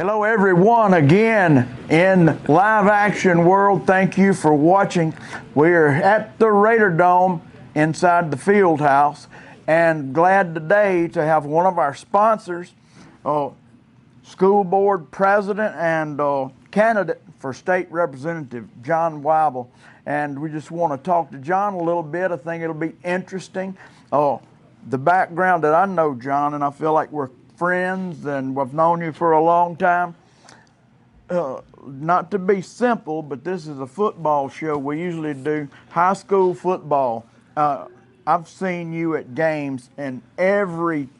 Hello everyone again in live action world. Thank you for watching. We're at the Raider Dome inside the field house and glad today to have one of our sponsors, school board president and candidate for state representative, John Wble. And we just want to talk to John a little bit. I think it'll be interesting. The background that I know John, and I feel like we're friends and we've known you for a long time. Not to be simple, but this is a football show. We usually do high school football. I've seen you at games in every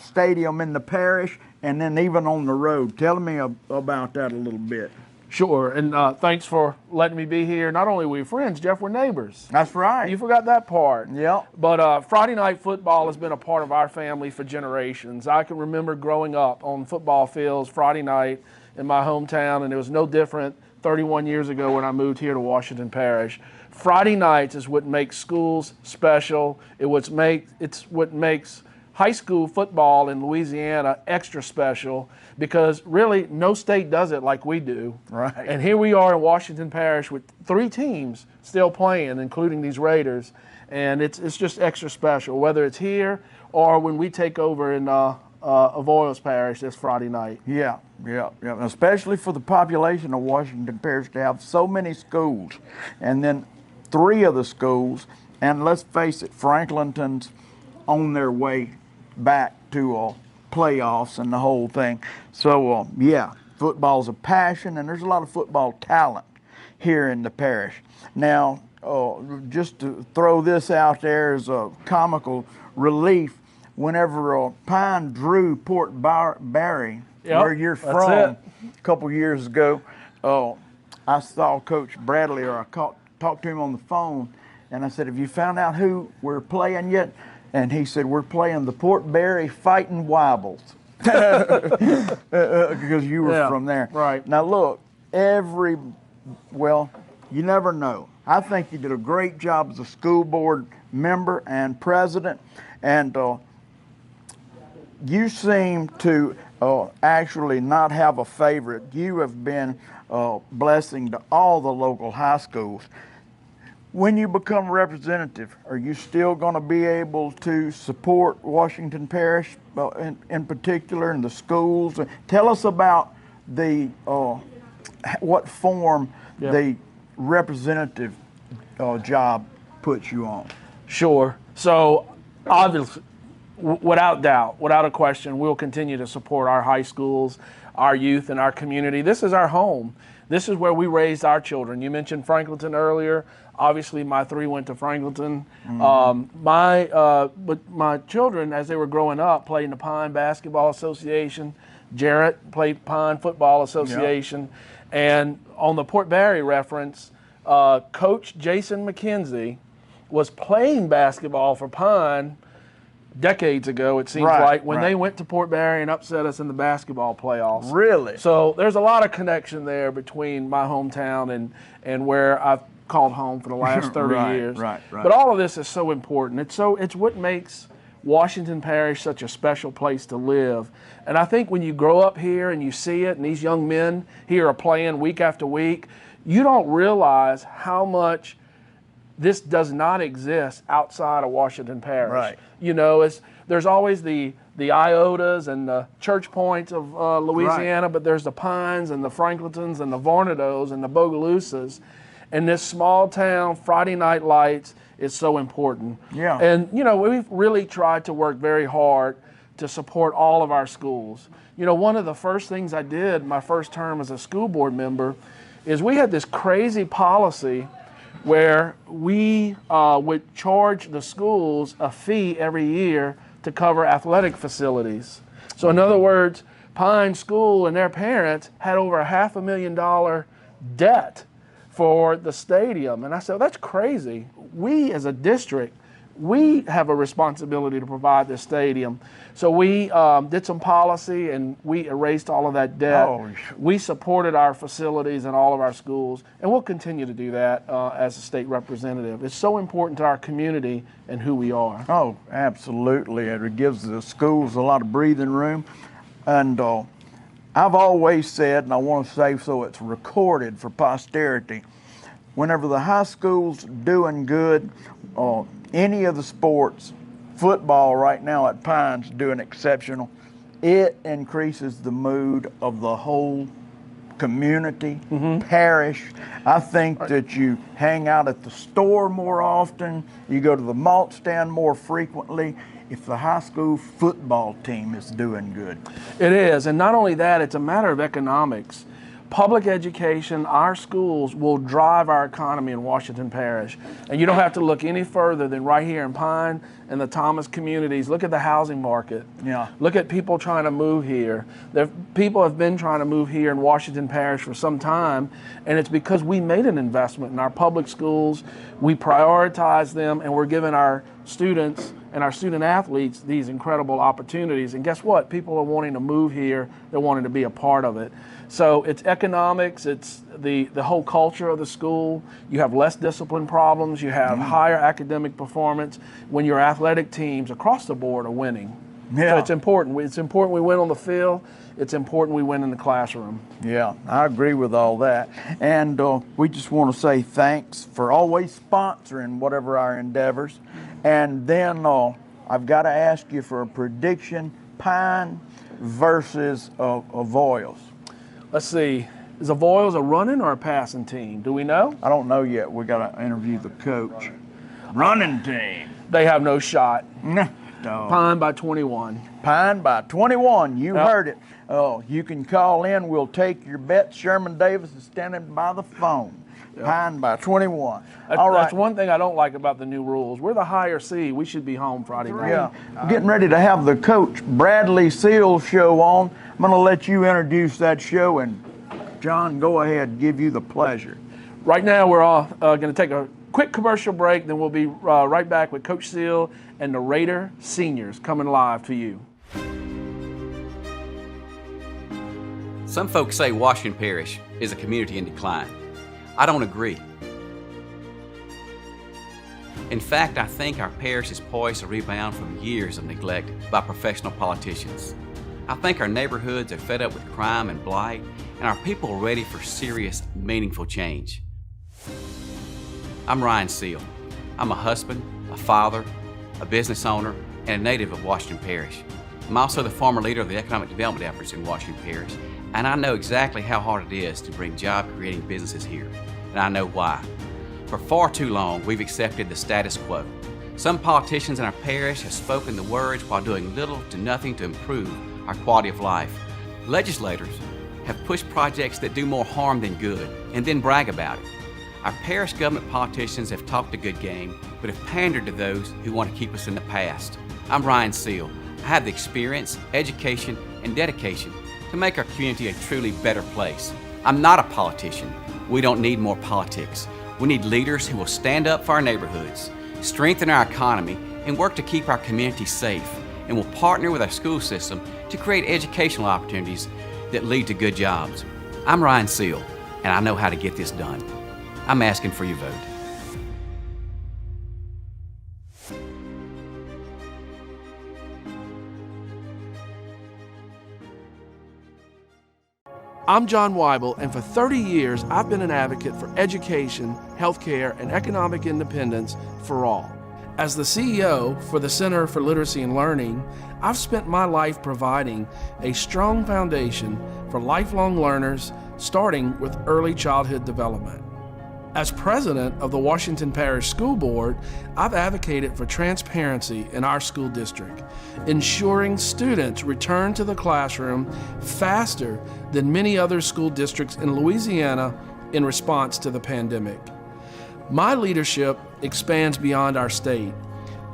stadium in the parish and then even on the road. Tell me about that a little bit. Sure, and thanks for letting me be here. Not only are we friends, Jeff, we're neighbors. That's right. You forgot that part. Yeah. But Friday night football has been a part of our family for generations. I can remember growing up on football fields Friday night in my hometown, and it was no different 31 years ago when I moved here to Washington Parish. Friday nights is what makes schools special. It's what makes high school football in Louisiana extra special because really no state does it like we do. Right. And here we are in Washington Parish with 3 teams still playing, including these Raiders, and it's just extra special, whether it's here or when we take over in Avoyles Parish this Friday night. Yeah. Especially for the population of Washington Parish to have so many schools, and then 3 of the schools, and let's face it, Franklinton's on their way back to playoffs and the whole thing. So yeah, football's a passion, and there's a lot of football talent here in the parish. Now, just to throw this out there as a comical relief, whenever Pine drew Port Barry, where you're from, a couple years ago, I saw Coach Bradley, or I talked to him on the phone, and I said, "Have you found out who we're playing yet?" And he said, "We're playing the Port Barry Fighting Wibbles." Because you were from there. Right. Now look, you never know. I think you did a great job as a school board member and president, and you seem to actually not have a favorite. You have been a blessing to all the local high schools. When you become representative, are you still going to be able to support Washington Parish in particular and the schools? Tell us about the what form the representative job puts you on. Sure. So obviously, without doubt, without a question, we'll continue to support our high schools, our youth, and our community. This is our home. This is where we raised our children. You mentioned Franklinton earlier. Obviously, my 3 went to Franklinton. But my children, as they were growing up, played in the Pine Basketball Association. Jarrett played Pine Football Association. Yep. And on the Port Barry reference, Coach Jason McKenzie was playing basketball for Pine decades ago, it seems like, when they went to Port Barry and upset us in the basketball playoffs. Really? So there's a lot of connection there between my hometown and where I've called home for the last 30 years. Right. But all of this is so important. It's what makes Washington Parish such a special place to live. And I think when you grow up here and you see it, and these young men here are playing week after week, you don't realize how much this does not exist outside of Washington Parish. Right. You know, there's always the Iotas and the Church Points of Louisiana, but there's the Pines and the Franklintons and the Vornados and the Bogalusas. And this small town Friday night lights is so important. Yeah. And, you know, we've really tried to work very hard to support all of our schools. You know, one of the first things I did my first term as a school board member is we had this crazy policy where we would charge the schools a fee every year to cover athletic facilities. So in other words, Pine School and their parents had over $500,000 debt for the stadium. And I said, that's crazy. We as a district, we have a responsibility to provide this stadium. So we did some policy and we erased all of that debt. We supported our facilities and all of our schools, and we'll continue to do that as a state representative. It's so important to our community and who we are. Oh, absolutely. It gives the schools a lot of breathing room. And I've always said, and I want to say so it's recorded for posterity, whenever the high school's doing good, any of the sports, football right now at Pine's doing exceptional, it increases the mood of the whole community, parish. I think that you hang out at the store more often, you go to the malt stand more frequently, if the high school football team is doing good. It is, and not only that, it's a matter of economics. Public education, our schools will drive our economy in Washington Parish. And you don't have to look any further than right here in Pine and the Thomas communities. Look at the housing market. Yeah. Look at people trying to move here. People have been trying to move here in Washington Parish for some time, and it's because we made an investment in our public schools. We prioritize them, and we're giving our students and our student athletes these incredible opportunities. And guess what? People are wanting to move here. They're wanting to be a part of it. So it's economics, it's the whole culture of the school. You have less discipline problems, you have higher academic performance when your athletic teams across the board are winning. Yeah. So it's important. It's important we win on the field. It's important we win in the classroom. Yeah, I agree with all that. And we just want to say thanks for always sponsoring whatever our endeavors. And then I've got to ask you for a prediction, Pine versus Avoyles. Let's see, is Avoyles a running or a passing team? Do we know? I don't know yet. We got to interview the coach. Running team. They have no shot. No. Pine by 21. Pine by 21. You heard it. You can call in. We'll take your bets. Sherman Davis is standing by the phone. Pine by 21. All right. That's one thing I don't like about the new rules. We're the higher seed. We should be home Friday night. Yeah. We're getting ready to have the Coach Bradley Seal show on. I'm going to let you introduce that show, and John, go ahead, give you the pleasure. Right now, we're all going to take a quick commercial break, then we'll be right back with Coach Seal and the RAIDER seniors coming live to you. Some folks say Washington Parish is a community in decline. I don't agree. In fact, I think our parish is poised to rebound from years of neglect by professional politicians. I think our neighborhoods are fed up with crime and blight, and our people are ready for serious, meaningful change. I'm Ryan Seal. I'm a husband, a father, a business owner, and a native of Washington Parish. I'm also the former leader of the economic development efforts in Washington Parish, and I know exactly how hard it is to bring job-creating businesses here, and I know why. For far too long, we've accepted the status quo. Some politicians in our parish have spoken the words while doing little to nothing to improve our quality of life. Legislators have pushed projects that do more harm than good and then brag about it. Our parish government politicians have talked a good game, but have pandered to those who want to keep us in the past. I'm Ryan Seal. I have the experience, education, and dedication to make our community a truly better place. I'm not a politician. We don't need more politics. We need leaders who will stand up for our neighborhoods, strengthen our economy, and work to keep our community safe, and will partner with our school system to create educational opportunities that lead to good jobs. I'm Ryan Seal, and I know how to get this done. I'm asking for your vote. I'm John Wble, and for 30 years, I've been an advocate for education, healthcare, and economic independence for all. As the CEO for the Center for Literacy and Learning, I've spent my life providing a strong foundation for lifelong learners, starting with early childhood development. As president of the Washington Parish School Board, I've advocated for transparency in our school district, ensuring students return to the classroom faster than many other school districts in Louisiana in response to the pandemic. My leadership expands beyond our state,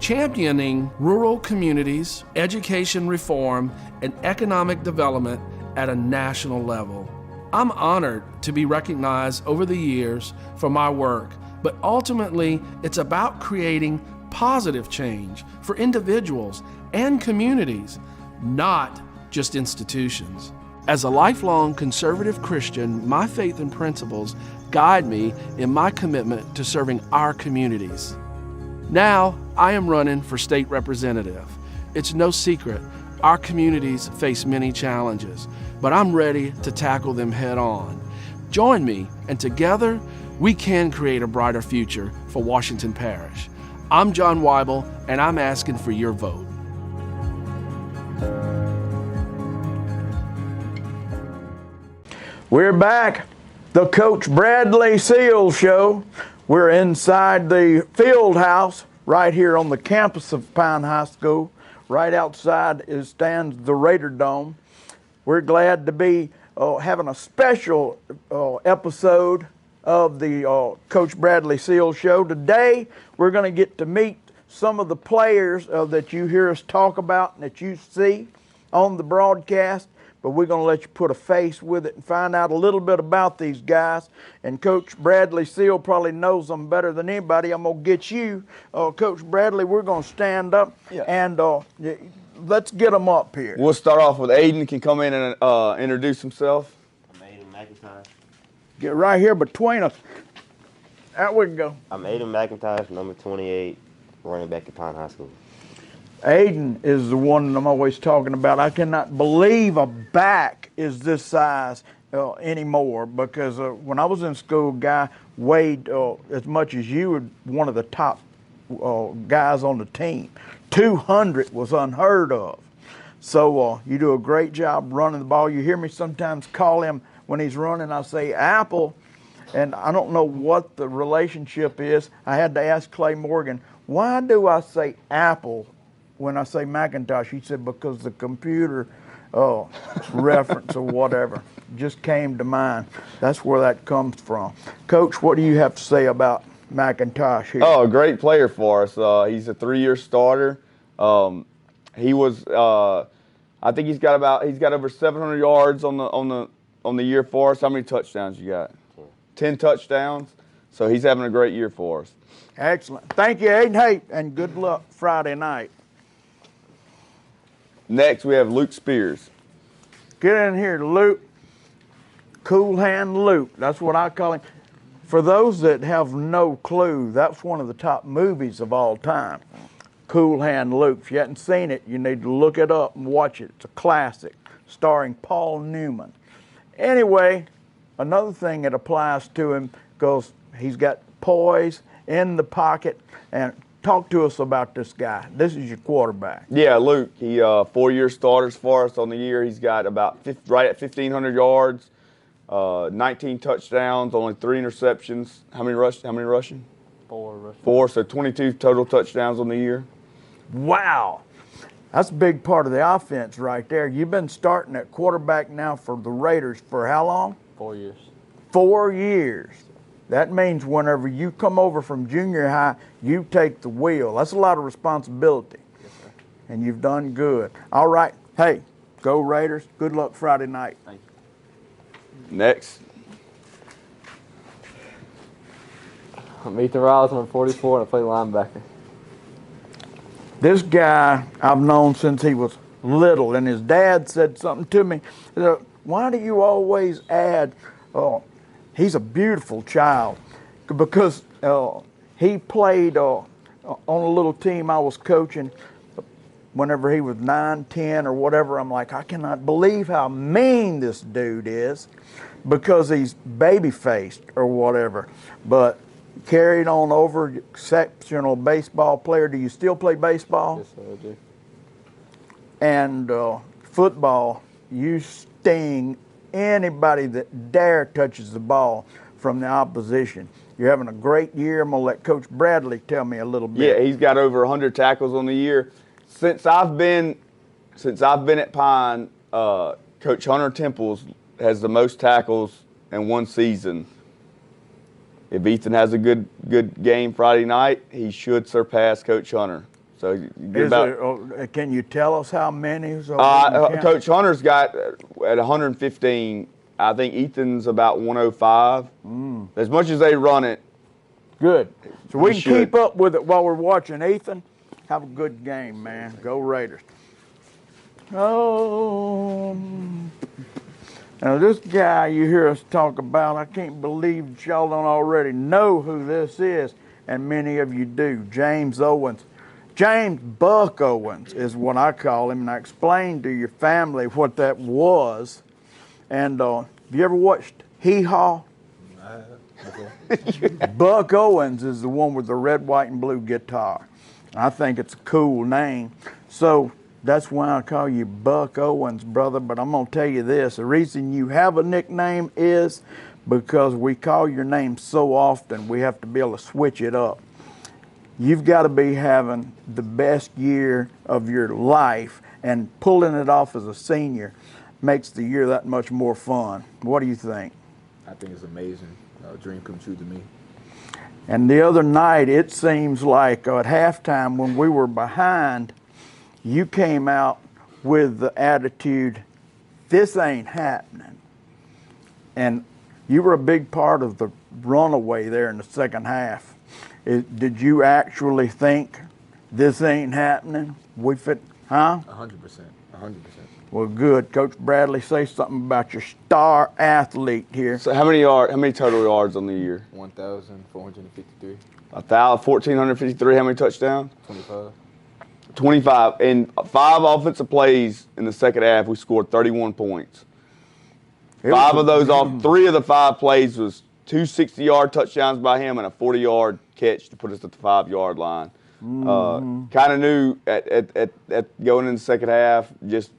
championing rural communities, education reform, and economic development at a national level. I'm honored to be recognized over the years for my work, but ultimately it's about creating positive change for individuals and communities, not just institutions. As a lifelong conservative Christian, my faith and principles guide me in my commitment to serving our communities. Now, I am running for state representative. It's no secret, Our communities face many challenges, but I'm ready to tackle them head on. Join me, and together we can create a brighter future for Washington Parish. I'm John Wble, and I'm asking for your vote. We're back, the Coach Bradley Seal Show. We're inside the field house right here on the campus of Pine High School. Right outside stands the Raider Dome. We're glad to be having a special episode of the Coach Bradley Seal Show. Today, we're going to get to meet some of the players that you hear us talk about and that you see on the broadcast. But we're going to let you put a face with it and find out a little bit about these guys. And Coach Bradley Seal probably knows them better than anybody. I'm going to get you, Coach Bradley, we're going to stand up and let's get them up here. We'll start off with Aiden. Can come in and introduce himself. I'm Aiden McIntosh. Get right here between us. There we go. I'm Aiden McIntosh, number 28, running back at Pine High School. Aiden is the one that I'm always talking about. I cannot believe a back is this size anymore, because when I was in school, guy weighed as much as you, were one of the top guys on the team. 200 was unheard of. So you do a great job running the ball. You hear me sometimes call him when he's running, I say Apple, and I don't know what the relationship is. I had to ask Clay Morgan, why do I say Apple when I say Macintosh? He said, because the computer reference or whatever just came to mind. That's where that comes from. Coach, what do you have to say about Macintosh here? Oh, a great player for us. He's a 3-year starter. He was, I think he's got over 700 yards on the year for us. How many touchdowns you got? 10 touchdowns. So he's having a great year for us. Excellent. Thank you, Aiden. Hey, and good luck Friday night. Next, we have Luke Spears. Get in here, Luke. Cool Hand Luke. That's what I call him. For those that have no clue, that's one of the top movies of all time. Cool Hand Luke. If you haven't seen it, you need to look it up and watch it. It's a classic, starring Paul Newman. Anyway, another thing that applies to him, because he's got poise in the pocket. And talk to us about this guy. This is your quarterback. Yeah, Luke. He 4-year starters for us on the year. He's got about right at 1,500 yards, 19 touchdowns, only 3 interceptions. How many rushing? 4 rushing. 4, so 22 total touchdowns on the year. Wow. That's a big part of the offense right there. You've been starting at quarterback now for the Raiders for how long? 4 years. 4 years. That means whenever you come over from junior high, you take the wheel. That's a lot of responsibility. Yes, sir. And you've done good. All right. Hey, go Raiders. Good luck Friday night. Thank you. Next. I'm Ethan Riles, I'm 44, and I play linebacker. This guy I've known since he was little, and his dad said something to me. Why do you always add, he's a beautiful child, because he played on a little team I was coaching whenever he was 9, 10 or whatever. I'm like, I cannot believe how mean this dude is, because he's baby-faced or whatever. But carried on over, exceptional baseball player. Do you still play baseball? Yes, sir, I do. And football, you sting anybody that dare touches the ball from the opposition. You're having a great year. I'm going to let Coach Bradley tell me a little bit. Yeah, he's got over 100 tackles on the year. Since I've been at Pine, Coach Hunter Temples has the most tackles in one season. If Ethan has a good game Friday night, he should surpass Coach Hunter. So can you tell us how many? Coach Hunter's got at 115. I think Ethan's about 105. As much as they run it. Good. So we can should. keep up with it while we're watching. Ethan, have a good game, man. Go Raiders. Oh. Now this guy you hear us talk about, I can't believe y'all don't already know who this is, and many of you do. James Owens. James Buck Owens is what I call him, and I explained to your family what that was. And have you ever watched Hee Haw? Buck Owens is the one with the red, white, and blue guitar. I think it's a cool name. So that's why I call you Buck Owens, brother. But I'm going to tell you this. The reason you have a nickname is because we call your name so often, we have to be able to switch it up. You've got to be having the best year of your life, and pulling it off as a senior makes the year that much more fun. What do you think? I think it's amazing. A dream come true to me. And the other night, it seems like at halftime when we were behind, you came out with the attitude, this ain't happening. And you were a big part of the runaway there in the second half. Did you actually think this ain't happening? Huh? 100%. 100%. Well, good. Coach Bradley, say something about your star athlete here. So how many total yards on the year? 1,453. 1,453. How many touchdowns? 25. 25. In 5 offensive plays in the second half, we scored 31 points. 5 of those 3 of the 5 plays was 2 60-yard touchdowns by him and a 40-yard catch to put us at the 5-yard line. Kind of knew at going in the second half, just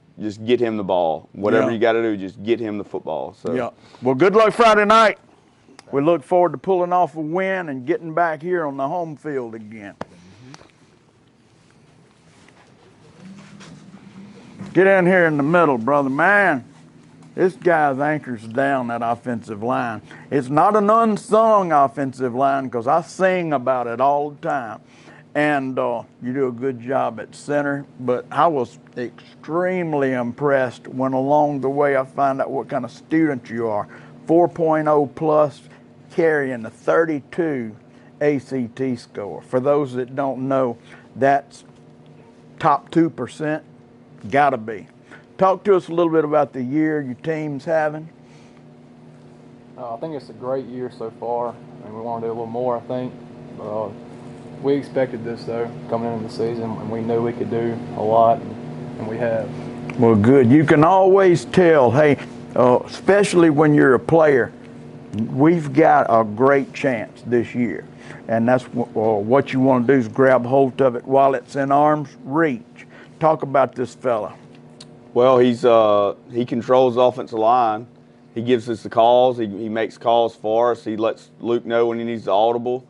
get him the ball. Whatever you got to do, just get him the football. So. Yeah. Well, good luck Friday night. We look forward to pulling off a win and getting back here on the home field again. Get in here in the middle, brother. Man, this guy's anchors down that offensive line. It's not an unsung offensive line because I sing about it all the time. And you do a good job at center, but I was extremely impressed when along the way I found out what kind of student you are. 4.0 plus, carrying the 32 ACT score. For those that don't know, that's top 2%, gotta be. Talk to us a little bit about the year your team's having. I think it's a great year so far, and we want to do a little more, I think. We expected this, though, coming into the season, and we knew we could do a lot, and we have. Well, good. You can always tell, hey, especially when you're a player, we've got a great chance this year. And that's what you want to do is grab hold of it while it's in arm's reach. Talk about this fella. Well, he controls the offensive line. He gives us the calls. He makes calls for us. He lets Luke know when he needs the audible.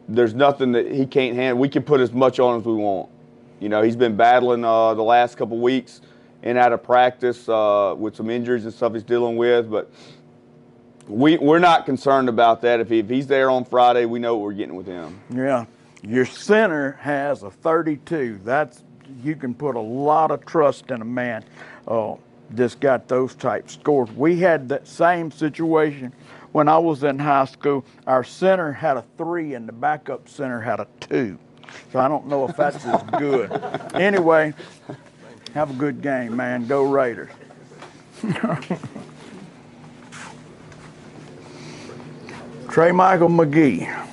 There's nothing that he can't handle. We can put as much on as we want. You know, he's been battling the last couple weeks in and out of practice with some injuries and stuff he's dealing with. But we're not concerned about that. If he's there on Friday, we know what we're getting with him. Yeah. Your center has a 32. You can put a lot of trust in a man just got those type scores. We had that same situation when I was in high school. Our center had a 3 and the backup center had a 2. So I don't know if that's as good. Anyway, have a good game, man. Go Raiders. Trey Michael McGee.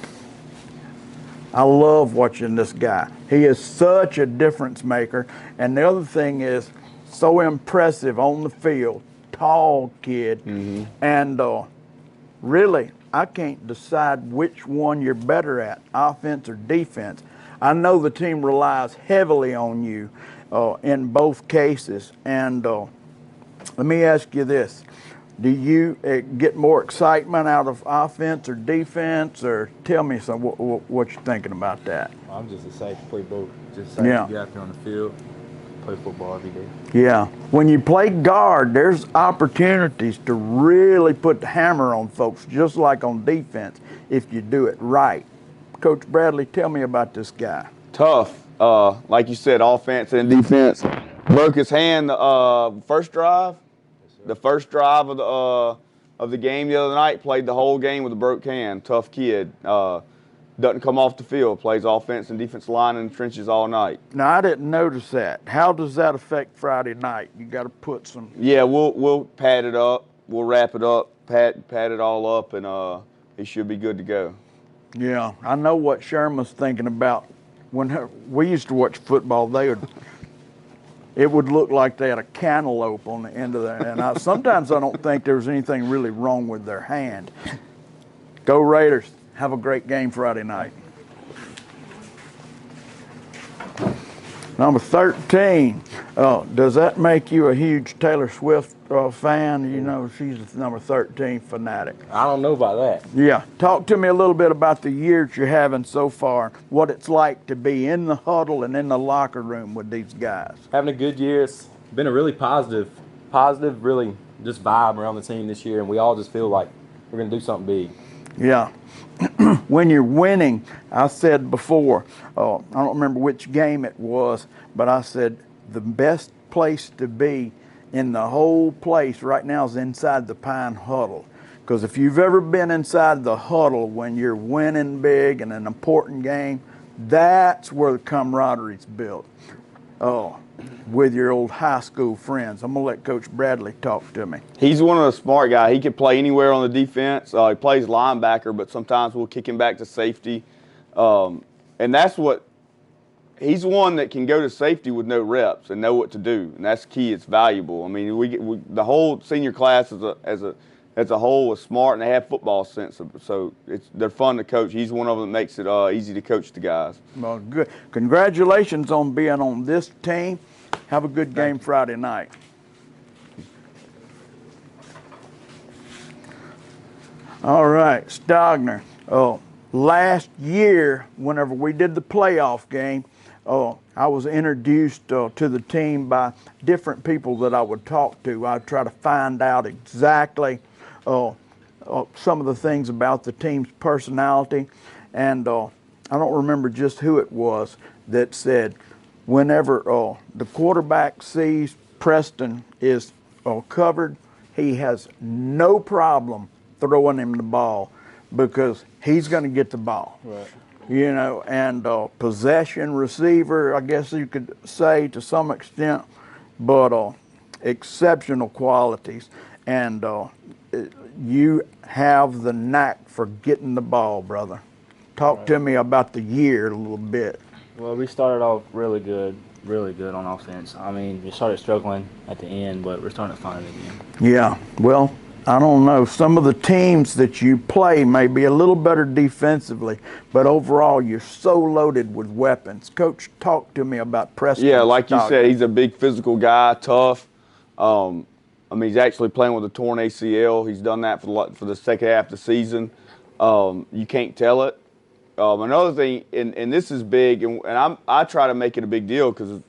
I love watching this guy. He is such a difference maker. And the other thing is, so impressive on the field. Tall kid. Mm-hmm. And really, I can't decide which one you're better at, offense or defense. I know the team relies heavily on you in both cases. And let me ask you this. Do you get more excitement out of offense or defense, or tell me what you're thinking about that? I'm just excited to play both. Just excited to get out there on the field, play football every day. Yeah. When you play guard, there's opportunities to really put the hammer on folks, just like on defense, if you do it right. Coach Bradley, tell me about this guy. Tough. Like you said, offense and defense. Broke his hand first drive. The first drive of the game the other night, played the whole game with a broke hand. Tough kid. Doesn't come off the field. Plays offense and defense line in the trenches all night. Now, I didn't notice that. How does that affect Friday night? You got to put some. Yeah, we'll pad it up. We'll wrap it up, pad it all up, and he should be good to go. Yeah, I know what Sherman's thinking about when we used to watch football, it would look like they had a cantaloupe on the end of there. And sometimes I don't think there was anything really wrong with their hand. Go Raiders. Have a great game Friday night. Number 13. Does that make you a huge Taylor Swift fan? You know, she's the number 13 fanatic. I don't know about that. Yeah. Talk to me a little bit about the years you're having so far, what it's like to be in the huddle and in the locker room with these guys. Having a good year. It's been a really positive, really just vibe around the team this year, and we all just feel like we're going to do something big. Yeah. When you're winning, I said before, I don't remember which game it was, but I said the best place to be in the whole place right now is inside the Pine huddle. Because if you've ever been inside the huddle when you're winning big in an important game, that's where the camaraderie's built. With your old high school friends. I'm going to let Coach Bradley talk to me. He's one of the smart guys. He can play anywhere on the defense. He plays linebacker, but sometimes we'll kick him back to safety. And that's what – he's one that can go to safety with no reps and know what to do, and that's key. It's valuable. I mean, the whole senior class as a whole is smart, and they have football sense, so they're fun to coach. He's one of them that makes it easy to coach the guys. Well, good. Congratulations on being on this team. Have a good game Friday night. All right, Stogner. Last year, whenever we did the playoff game, I was introduced to the team by different people that I would talk to. I'd try to find out exactly some of the things about the team's personality. And I don't remember just who it was that said, whenever the quarterback sees Preston is covered, he has no problem throwing him the ball because he's going to get the ball. Right. You know, and possession receiver, I guess you could say to some extent, but exceptional qualities. And you have the knack for getting the ball, brother. Talk to me about the year a little bit. Well, we started off really good on offense. I mean, we started struggling at the end, but we're starting to find it again. Yeah, well, I don't know. Some of the teams that you play may be a little better defensively, but overall you're so loaded with weapons. Coach, talk to me about Preston. Yeah, like you said, he's a big physical guy, tough. I mean, he's actually playing with a torn ACL. He's done that for the second half of the season. You can't tell it. Another thing, and this is big, and I try to make it a big deal because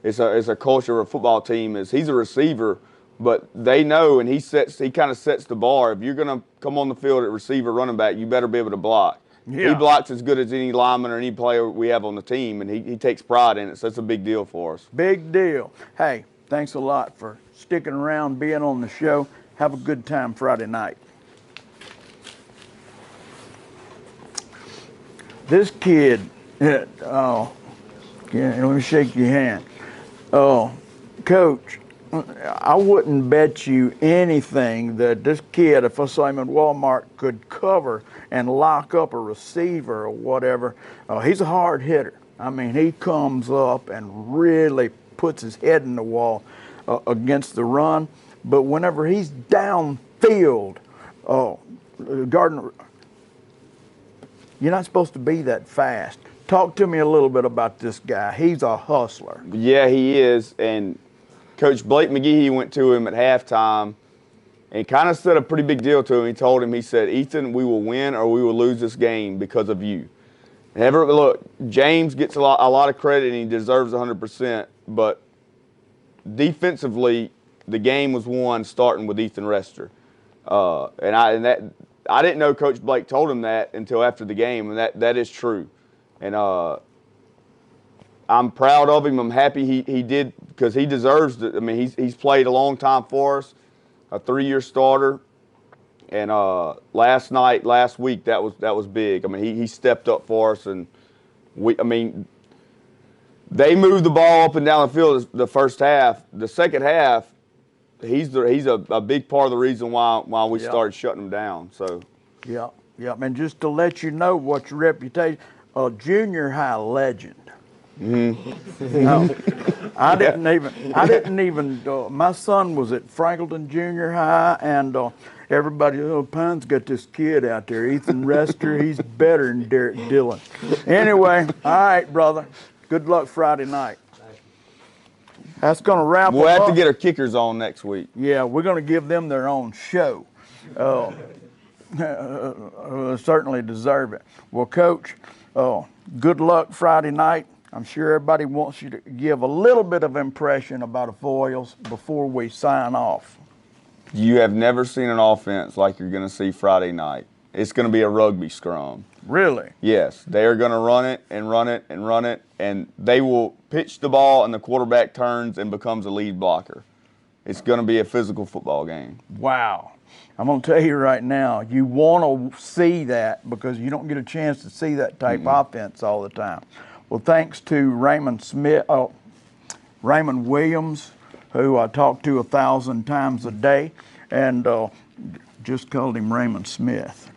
it's a culture of a football team. Is he's a receiver, but they know, and he kind of sets the bar. If you're going to come on the field at receiver, running back, you better be able to block. Yeah. He blocks as good as any lineman or any player we have on the team, and he takes pride in it. So it's a big deal for us. Big deal. Hey, thanks a lot for sticking around, being on the show. Have a good time Friday night. This kid, let me shake your hand. Coach, I wouldn't bet you anything that this kid, if I saw him in Walmart, could cover and lock up a receiver or whatever. He's a hard hitter. I mean, he comes up and really puts his head in the wall against the run. But whenever he's downfield, Gardner, you're not supposed to be that fast. Talk to me a little bit about this guy. He's a hustler. Yeah, he is. And Coach Blake McGee went to him at halftime and kind of said a pretty big deal to him. He told him, he said, "Ethan, we will win or we will lose this game because of you." And look, James gets a lot of credit and he deserves 100%. But defensively, the game was won starting with Ethan Rester. I didn't know Coach Blake told him that until after the game, and that is true. And I'm proud of him. I'm happy he did because he deserves it. I mean, he's played a long time for us, a 3-year starter. And last week, that was big. I mean, he stepped up for us, and they moved the ball up and down the field the first half. The second half, he's a big part of the reason why we started shutting him down. So. Yeah. And just to let you know what your reputation, a junior high legend. No, I didn't even. My son was at Franklinton Junior High, and everybody, Pine's got this kid out there, Ethan Rester. He's better than Derek Dillon. Anyway, all right, brother. Good luck Friday night. That's going to wrap We'll them have up. to get our kickers on next week. Yeah, we're going to give them their own show. Certainly deserve it. Well, Coach, good luck Friday night. I'm sure everybody wants you to give a little bit of impression about the Foils before we sign off. You have never seen an offense like you're going to see Friday night. It's going to be a rugby scrum. Really? Yes, they are going to run it and run it and run it, and they will pitch the ball and the quarterback turns and becomes a lead blocker. It's going to be a physical football game. Wow. I'm going to tell you right now, you want to see that because you don't get a chance to see that type of offense all the time. Well, thanks to Raymond Williams, who I talk to 1,000 times a day, and just called him Raymond Smith.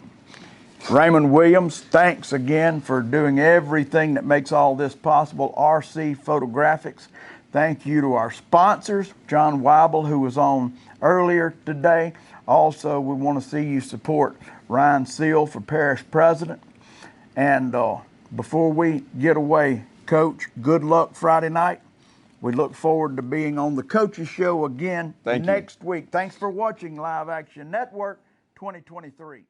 Raymond Williams, thanks again for doing everything that makes all this possible. RC Photographics. Thank you to our sponsors, John Wble, who was on earlier today. Also, we want to see you support Ryan Seal for parish president. And before we get away, Coach, good luck Friday night. We look forward to being on the Coaches Show again next week. Thanks for watching Live Action Network 2023.